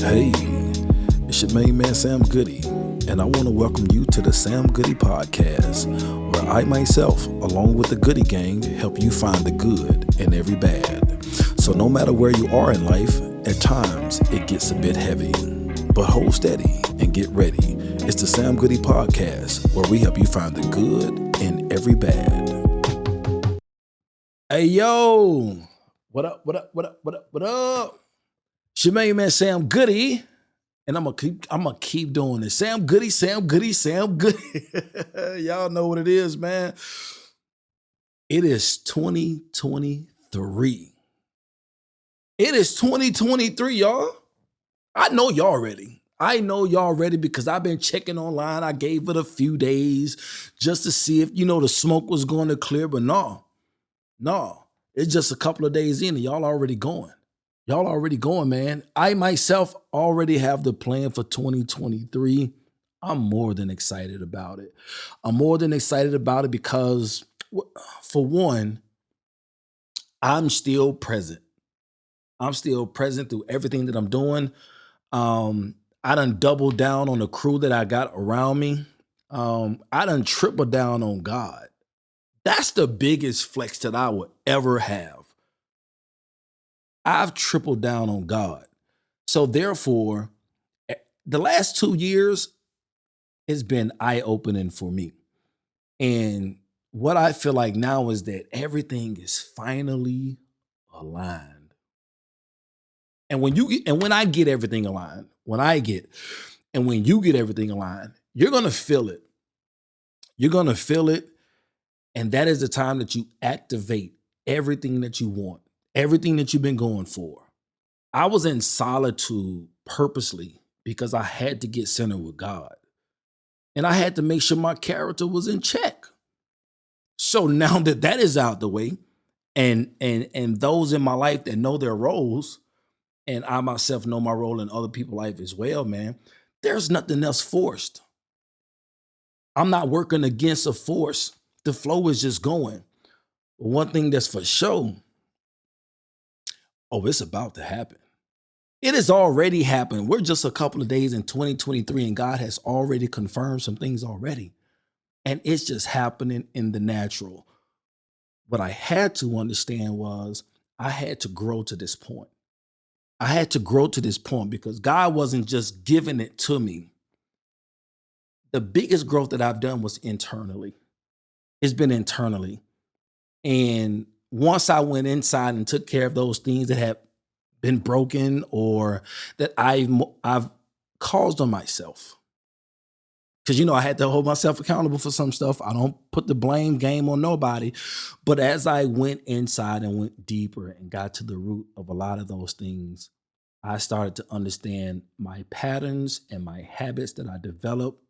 Hey, it's your main man Sam Goody, and I want to welcome you to the Sam Goody Podcast, where I myself, along with the Goody Gang, help you find the good in every bad. So no matter where you are in life, at times it gets a bit heavy, but hold steady and get ready. It's the Sam Goody Podcast, where we help you find the good in every bad. Hey yo, what up, what up, what up, what up, what up? It's your main man Sam Goody, and I'm gonna keep doing this. Sam Goody, Sam Goody, Sam Goody. Y'all know what it is, man. It is 2023. It is 2023, y'all. I know y'all ready. I know y'all ready because I've been checking online. I gave it a few days just to see if, the smoke was going to clear, but no. It's just a couple of days in and y'all already going. Y'all already going, man. I myself already have the plan for 2023. I'm more than excited about it. I'm more than excited about it because, for one, I'm still present. I'm still present through everything that I'm doing. I done doubled down on the crew that I got around me. I done tripled down on God. That's the biggest flex that I would ever have. I've tripled down on God. So therefore, the last 2 years has been eye-opening for me. And what I feel like now is that everything is finally aligned. And when I get everything aligned, when you get everything aligned, you're going to feel it. You're going to feel it. And that is the time that you activate everything that you want, everything that you've been going for. I was in solitude purposely because I had to get centered with God. And I had to make sure my character was in check. So now that that is out the way, and those in my life that know their roles, and I myself know my role in other people's life as well, man, there's nothing else forced. I'm not working against a force. The flow is just going. But one thing that's for sure, it's about to happen. It has already happened. We're just a couple of days in 2023 and God has already confirmed some things already. And it's just happening in the natural. What I had to understand was I had to grow to this point. I had to grow to this point because God wasn't just giving it to me. The biggest growth that I've done was internally. It's been internally. And once I went inside and took care of those things that had been broken or that I've caused on myself. Because, I had to hold myself accountable for some stuff. I don't put the blame game on nobody. But as I went inside and went deeper and got to the root of a lot of those things, I started to understand my patterns and my habits that I developed,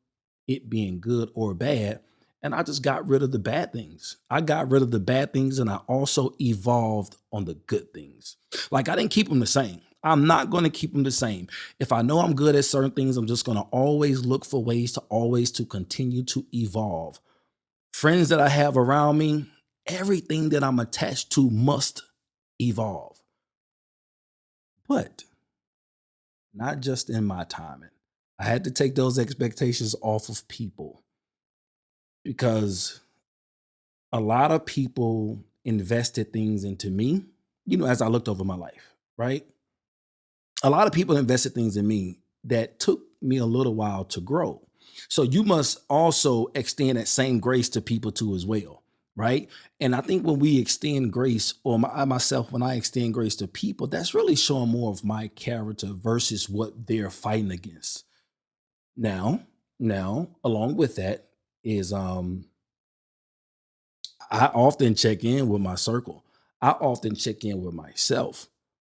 it being good or bad. And I just got rid of the bad things. I got rid of the bad things and I also evolved on the good things. Like I didn't keep them the same. I'm not going to keep them the same. If I know I'm good at certain things, I'm just going to always look for ways to continue to evolve. Friends that I have around me, everything that I'm attached to must evolve. But not just in my timing. I had to take those expectations off of people. Because a lot of people invested things into me, as I looked over my life, right? A lot of people invested things in me that took me a little while to grow. So you must also extend that same grace to people too as well, right? And I think when we extend grace, or when I extend grace to people, that's really showing more of my character versus what they're fighting against. Now, along with that, is I often check in with my circle. I often check in with myself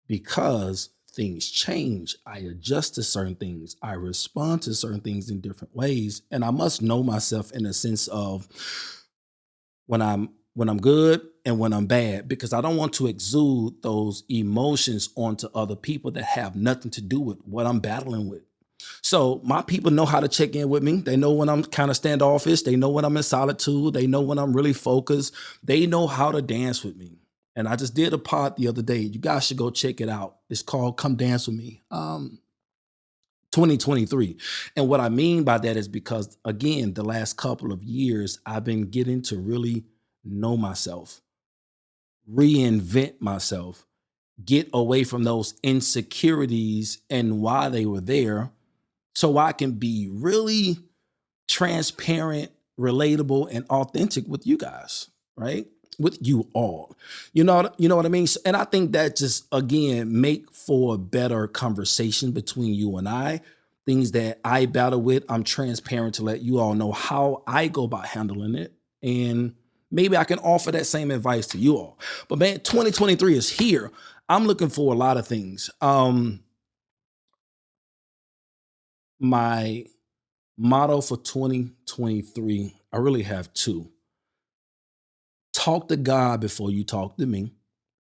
because things change. I adjust to certain things. I respond to certain things in different ways. And I must know myself in a sense of when I'm good and when I'm bad, because I don't want to exude those emotions onto other people that have nothing to do with what I'm battling with. So my people know how to check in with me. They know when I'm kind of standoffish. They know when I'm in solitude. They know when I'm really focused. They know how to dance with me. And I just did a pod the other day. You guys should go check it out. It's called Come Dance With Me. 2023. And what I mean by that is because, again, the last couple of years, I've been getting to really know myself, reinvent myself, get away from those insecurities and why they were there so I can be really transparent, relatable, and authentic with you guys, right? With you all. You know what I mean? And I think that just again make for a better conversation between you and I. Things that I battle with, I'm transparent to let you all know how I go about handling it. And maybe I can offer that same advice to you all. But man, 2023 is here. I'm looking for a lot of things. My motto for 2023, I really have two. Talk to God before you talk to me.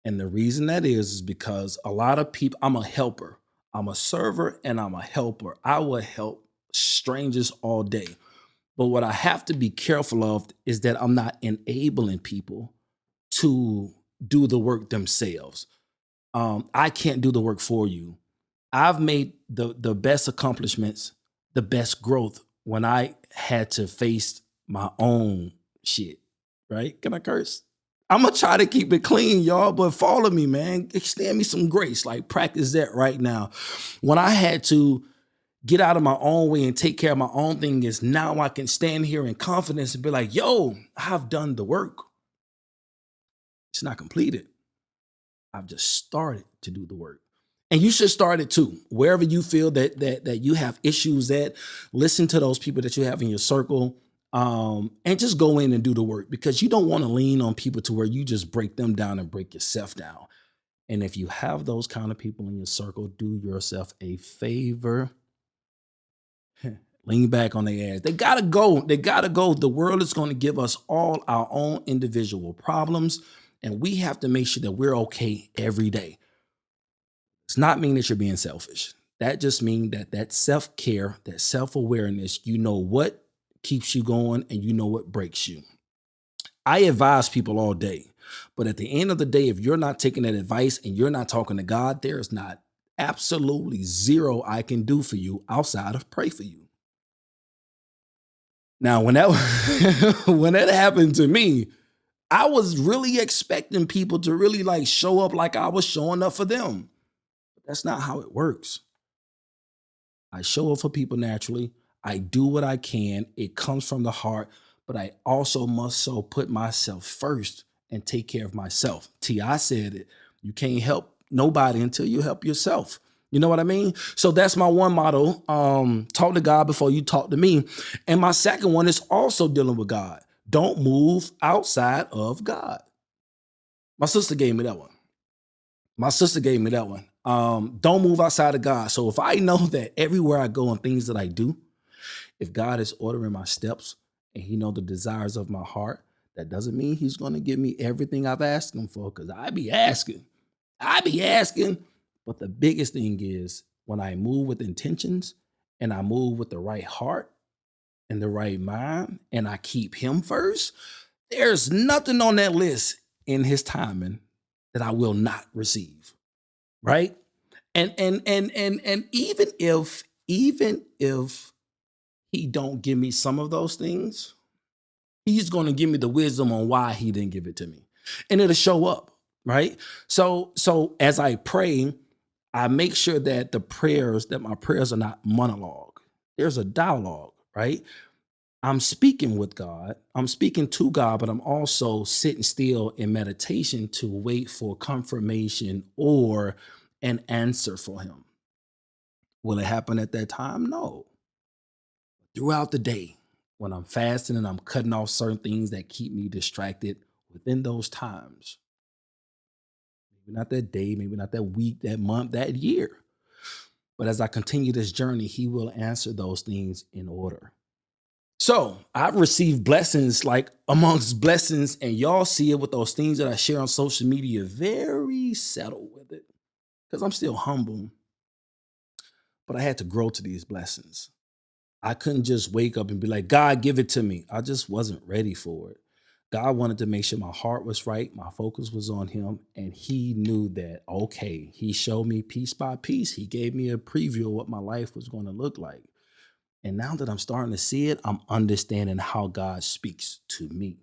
And the reason that is because a lot of people, I'm a helper, I'm a server, and I'm a helper. I will help strangers all day. But what I have to be careful of is that I'm not enabling people to do the work themselves. I can't do the work for you. I've made the best accomplishments, the best growth when I had to face my own shit. Right? Can I curse? I'm gonna try to keep it clean, y'all, but follow me, man. Extend me some grace. Like practice that right now. When I had to get out of my own way and take care of my own thing, is now I can stand here in confidence and be like, yo, I've done the work. It's not completed. I've just started to do the work. And you should start it too. Wherever you feel that you have issues at, listen to those people that you have in your circle, and just go in and do the work because you don't want to lean on people to where you just break them down and break yourself down. And if you have those kind of people in your circle, do yourself a favor. Lean back on their ass. They gotta go. They gotta go. The world is going to give us all our own individual problems, and we have to make sure that we're okay every day. It's not mean that you're being selfish. That just means that self-care, that self-awareness, you know what keeps you going and you know what breaks you. I advise people all day, but at the end of the day, if you're not taking that advice and you're not talking to God, there is not absolutely zero I can do for you outside of pray for you. Now, when that when that happened to me, I was really expecting people to really like show up like I was showing up for them. That's not how it works. I show up for people naturally. I do what I can. It comes from the heart, but I also must so put myself first and take care of myself. T.I. said it. You can't help nobody until you help yourself. You know what I mean? So that's my one motto. Talk to God before you talk to me. And my second one is also dealing with God. Don't move outside of God. My sister gave me that one. My sister gave me that one. Don't move outside of God. So if I know that everywhere I go and things that I do, if God is ordering my steps and He know the desires of my heart, that doesn't mean He's going to give me everything I've asked Him for. Because I be asking. But the biggest thing is when I move with intentions and I move with the right heart and the right mind, and I keep Him first. There's nothing on that list in His timing that I will not receive. Right? And even if He don't give me some of those things, He's going to give me the wisdom on why He didn't give it to me, and it'll show up. Right? So as I pray, I make sure that my prayers are not monologue. There's a dialogue, right? I'm speaking with God. I'm speaking to God, but I'm also sitting still in meditation to wait for confirmation or an answer for Him. Will it happen at that time? No. Throughout the day, when I'm fasting and I'm cutting off certain things that keep me distracted within those times, maybe not that day, maybe not that week, that month, that year. But as I continue this journey, He will answer those things in order. So I've received blessings like amongst blessings, and y'all see it with those things that I share on social media, very settled with it because I'm still humble, but I had to grow to these blessings. I couldn't just wake up and be like, God, give it to me. I just wasn't ready for it. God wanted to make sure my heart was right, my focus was on him, and he knew that, okay, he showed me piece by piece. He gave me a preview of what my life was going to look like. And now that I'm starting to see it, I'm understanding how God speaks to me.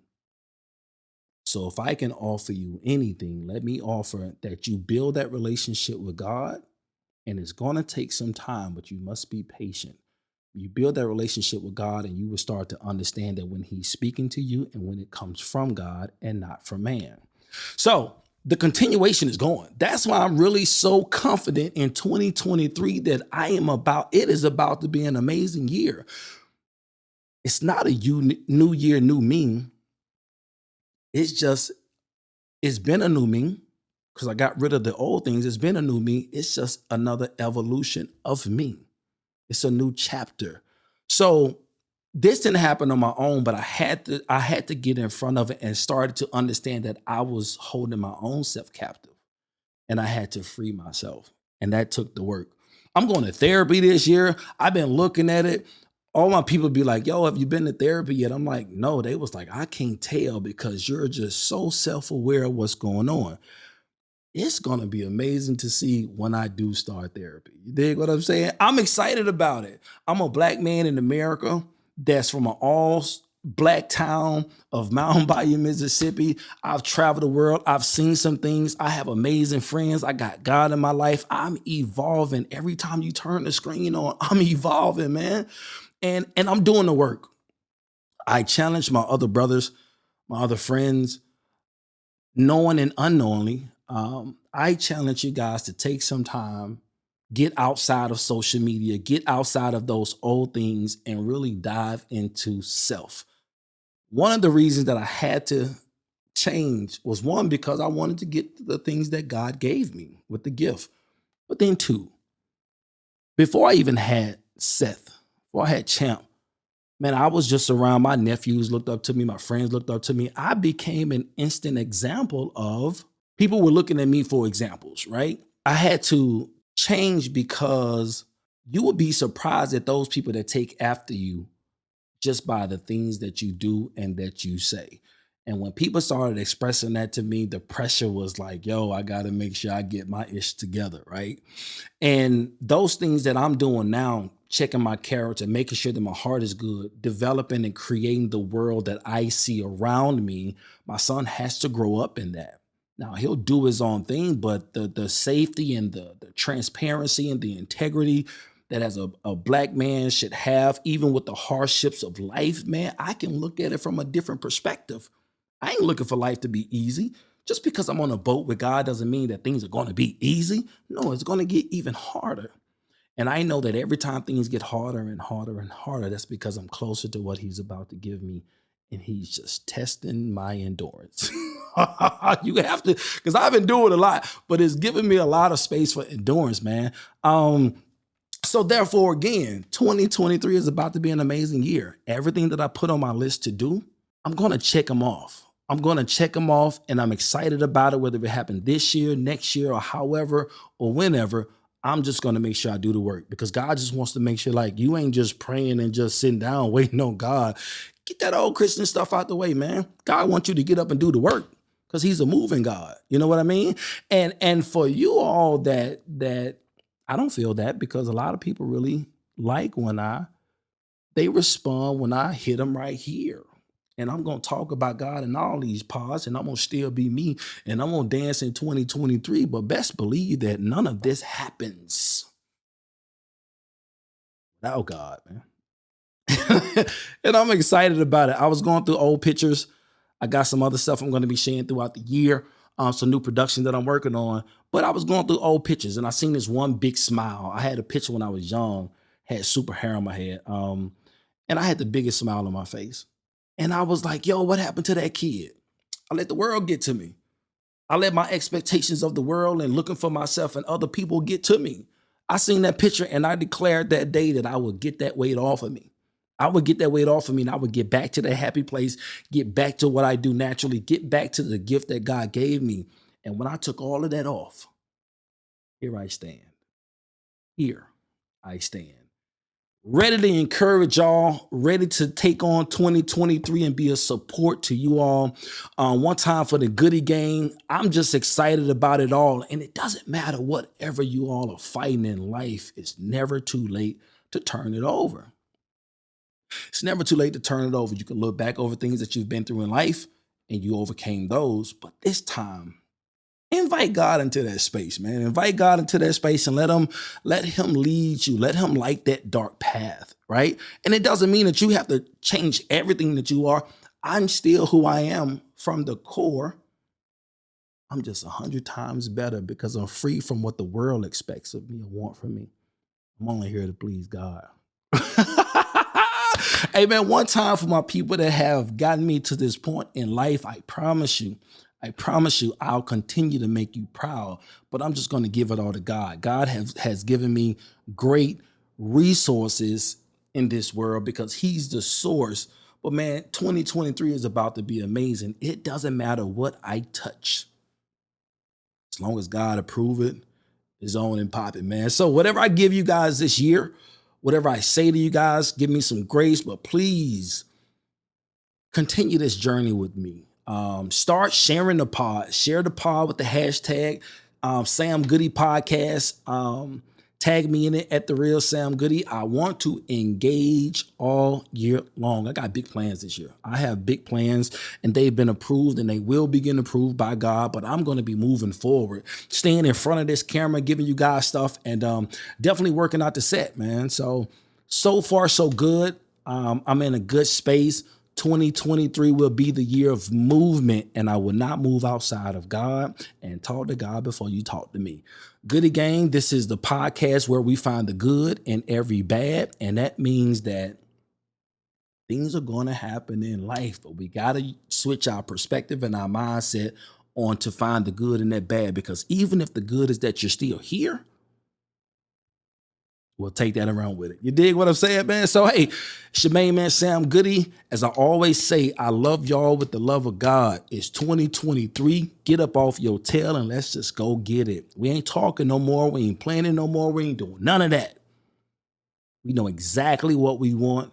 So if I can offer you anything, let me offer that you build that relationship with God, and it's going to take some time, but you must be patient. You build that relationship with God, and you will start to understand that when he's speaking to you and when it comes from God and not from man. So the continuation is going. That's why I'm really so confident in 2023 that it is about to be an amazing year. It's not a new year, new me. It's just, it's been a new me because I got rid of the old things. It's been a new me. It's just another evolution of me. It's a new chapter. So this didn't happen on my own, but I had to get in front of it and started to understand that I was holding my own self captive and I had to free myself. And that took the work. I'm going to therapy this year. I've been looking at it. All my people be like, yo, have you been to therapy yet? I'm like, no. They was like, I can't tell because you're just so self-aware of what's going on. It's going to be amazing to see when I do start therapy. You dig what I'm saying? I'm excited about it. I'm a black man in America that's from an all black town of Mountain Bayou, Mississippi. I've traveled the world. I've seen some things. I have amazing friends. I got God in my life. I'm evolving. Every time you turn the screen on, I'm evolving, man. And I'm doing the work. I challenge my other brothers, my other friends, knowing and unknowingly. I challenge you guys to take some time, get outside of social media, get outside of those old things, and really dive into self. One of the reasons that I had to change was one, because I wanted to get the things that God gave me with the gift. But then two, before I even had Seth, before I had Champ, man, I was just around. My nephews looked up to me. My friends looked up to me. I became an instant example of people were looking at me for examples, right? I had to change because you would be surprised at those people that take after you just by the things that you do and that you say. And when people started expressing that to me, the pressure was like, yo, I got to make sure I get my ish together, right? And those things that I'm doing now, checking my character, making sure that my heart is good, developing and creating the world that I see around me, my son has to grow up in that. Now he'll do his own thing, but the safety and the transparency and the integrity that as a black man should have, even with the hardships of life, man, I can look at it from a different perspective. I ain't looking for life to be easy. Just because I'm on a boat with God doesn't mean that things are going to be easy. No, it's going to get even harder. And I know that every time things get harder and harder and harder, that's because I'm closer to what he's about to give me. And he's just testing my endurance. You have to, because I've been doing a lot, but it's giving me a lot of space for endurance, man. So therefore, again, 2023 is about to be an amazing year. Everything that I put on my list to do, I'm going to check them off. I'm going to check them off, and I'm excited about it, whether it happened this year, next year, or however, or whenever. I'm just going to make sure I do the work because God just wants to make sure, like, you ain't just praying and just sitting down waiting on God. Get that old Christian stuff out the way, man. God wants you to get up and do the work because he's a moving God. You know what I mean? And for you all that I don't feel that, because a lot of people really like when they respond when I hit them right here. And I'm going to talk about God in all these pods, and I'm going to still be me, and I'm going to dance in 2023. But best believe that none of this happens without God, man. And I'm excited about it. I was going through old pictures. I got some other stuff I'm going to be sharing throughout the year, some new production that I'm working on. But I was going through old pictures, and I seen this one big smile. I had a picture when I was young, had super hair on my head, and I had the biggest smile on my face. And I was like, yo, what happened to that kid? I let the world get to me. I let my expectations of the world and looking for myself and other people get to me. I seen that picture and I declared that day that I would get that weight off of me. I would get that weight off of me, and I would get back to that happy place, get back to what I do naturally, get back to the gift that God gave me. And when I took all of that off, here I stand. Here I stand. Ready to encourage y'all, ready to take on 2023 and be a support to you all. One time for the Goody Gang. I'm just excited about it all. And it doesn't matter whatever you all are fighting in life, it's never too late to turn it over. It's never too late to turn it over. You can look back over things that you've been through in life and you overcame those. But this time, invite God into that space, man. Invite God into that space and let him lead you. Let him light that dark path, right? And it doesn't mean that you have to change everything that you are. I'm still who I am from the core. I'm just 100 times better because I'm free from what the world expects of me or want from me. I'm only here to please God. Hey man, one time for my people that have gotten me to this point in life, I promise you, I'll continue to make you proud, but I'm just going to give it all to God. God has given me great resources in this world because he's the source. But man, 2023 is about to be amazing. It doesn't matter what I touch. As long as God approve it, it's on and popping, man. So whatever I give you guys this year, whatever I say to you guys, give me some grace, but please continue this journey with me. Start sharing the pod. Share the pod with the hashtag Sam Goody Podcast. Tag me in it at the real Sam Goody. I want to engage all year long. I got big plans this year. I have big plans and they've been approved and they will begin approved by God, but I'm going to be moving forward, staying in front of this camera, giving you guys stuff and definitely working out the set, man. So far, so good. I'm in a good space. 2023 will be the year of movement, and I will not move outside of God and talk to God before you talk to me. Goody Gang, this is the podcast where we find the good in every bad, and that means that things are going to happen in life, but we got to switch our perspective and our mindset on to find the good in that bad, because even if the good is that you're still here, we'll take that around with it. You dig what I'm saying, man? So, hey, it's your main man, Sam Goody. As I always say, I love y'all with the love of God. It's 2023. Get up off your tail and let's just go get it. We ain't talking no more. We ain't planning no more. We ain't doing none of that. We know exactly what we want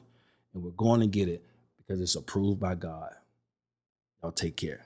and we're going to get it because it's approved by God. Y'all take care.